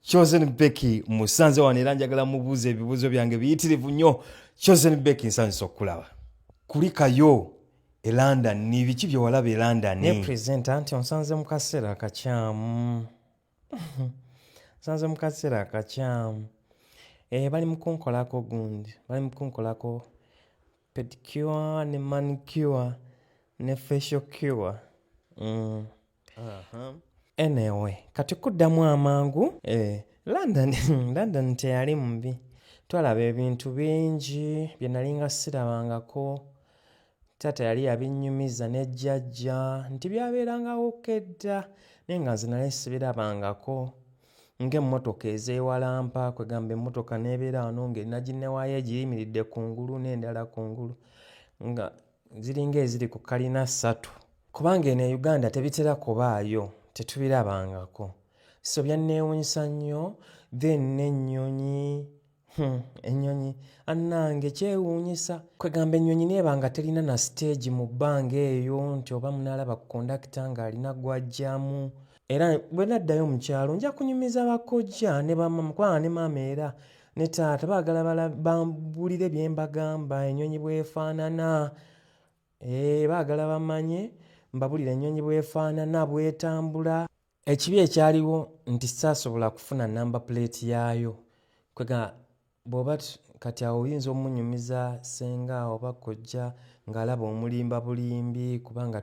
Chosen Becky musanze wano era njagala mubuuze ebibuuzo byange biyitirivu nnyo. Chosen Becky nsanze okulaba. Kulikayo e London ni biki bye walaba e London? Ne presenter anti onsanze mu kaseera akakyamu. Nsanze mu kaseera akakyamu. Bali mu kunkolako gundi. Bali mu kunkolako pedicure ne manicure ne facial cure. Anyway, kati kuddamu amangu. London teyali mubi. Twalaba ebintu bingi bye nalinga sirabangako. Taata yali yabinnyumiza ne jjajja nti byabeerangawo kedda naye nga nze nali sibirabangako. Ng'emmotoka ez'ewalampa kwegamba emmotoka n'ebeera wano ng'erinaginnewaayo egiyimiridde kungulu n'endala kungulu nga ziringa eziri ku kalina 3 kubanga eno e Uganda tebitera kubaayo, tetubirabangako. So byanneewuunyisa nnyo. Then n'ennyonyi ennyonyi annange kyewuunyisa kwegamba ennyonyi neebanga terina na stage mu bbanga eyo nti oba munaalaba ku kondakita ng'alina gw'ajjamu. Era bwe naddayo mu kyalo nja kunyumiza bakojja ne bamama kubanga ne maama era ne taata baagala bambulire bye mbagamba ennyonyi bw'efaanana. Baagala bamanye mbabulire ennyonyi bw'efaanana bw'etambula. Ekibi ekyaliwo nti saasobola kufuna namba plate yaayo. Kwega bw'oba kati awo oyinza omunyumiza ssenga oba kojja ng'alaba omulimba bulimbi kubanga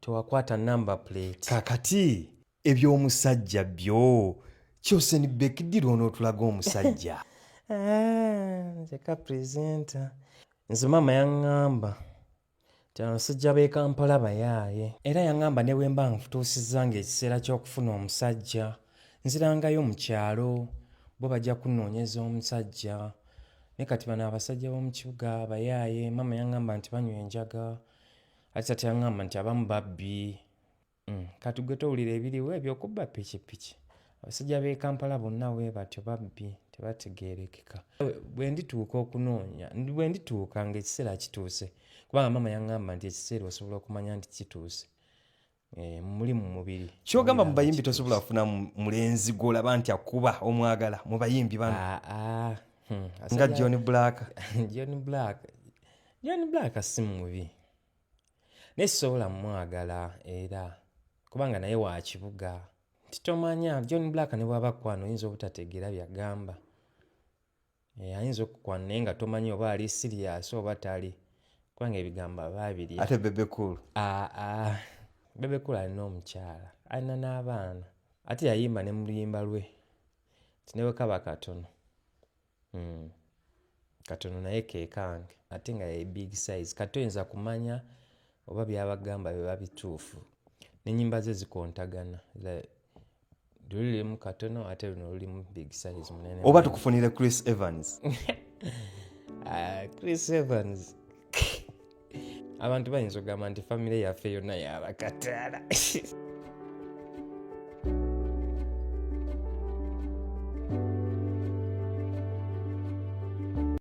tewakwata namba plate. Kakati eby'omusajja byo Chosen Becky ddira onootulaga omusajja. Nzeka presenter. Nze maama yaŋŋamba nti abasajja b'e Kampala bayaaye. Era yaŋŋamba ne bwe mba nfutuusizza ng'ekiseera ky'okufuna omusajja nzirangayo mu kyalo bo bajja kunnoonyeza omusajja. Ne kati bano abasajja b'omu kibuga bayaaye. Maama yaŋŋamba nti banywa enjaga. Ate taata yaŋŋamba nti abamu babbi. Kati gwe towulira ebiriwo ebyokubba pikipiki. Abasajja b'e Kampala bonna bwe batyo babbi tebategeerekeka. Bwe ndituuka ng'ekiseera kituuse kubanga maama yaŋŋamba nti ekiseera osobola okumanya nti kituuse. Muli mu mubiri. Kyogamba mu bayimbi tosobola kufuna mulenzi gw'olaba nti akuba omwagala mu bayimbi bano. Nga John Black. John Black si mubi. Naye sisobola mwagala era kubanga naye wa kibuga. Titomanya John Black ne bw'aba kwano oyinza obutategeera byagamba. Ayinza okukwana naye nga tomanyi oba ali serious oba tali. Kubanga ebigambo baabiri. Ate Bebe Cool. Bebe Cool alina omukyala. Alina n'abaana. Ate yayimba ne mu luyimba lwe. Tinewe kaba katono. Katono naye keekange. Ate nga ye big size. Kati oyinza kumanya oba byabagamba biba bituufu. N'ennyimba ze zikontagana. Luli mu katono ate luno luli mu big size munene. Oba tukufunire Chris Evans. Chris Evans. Abantu bayinza okugamba nti famire yaffe yonna yabakataala.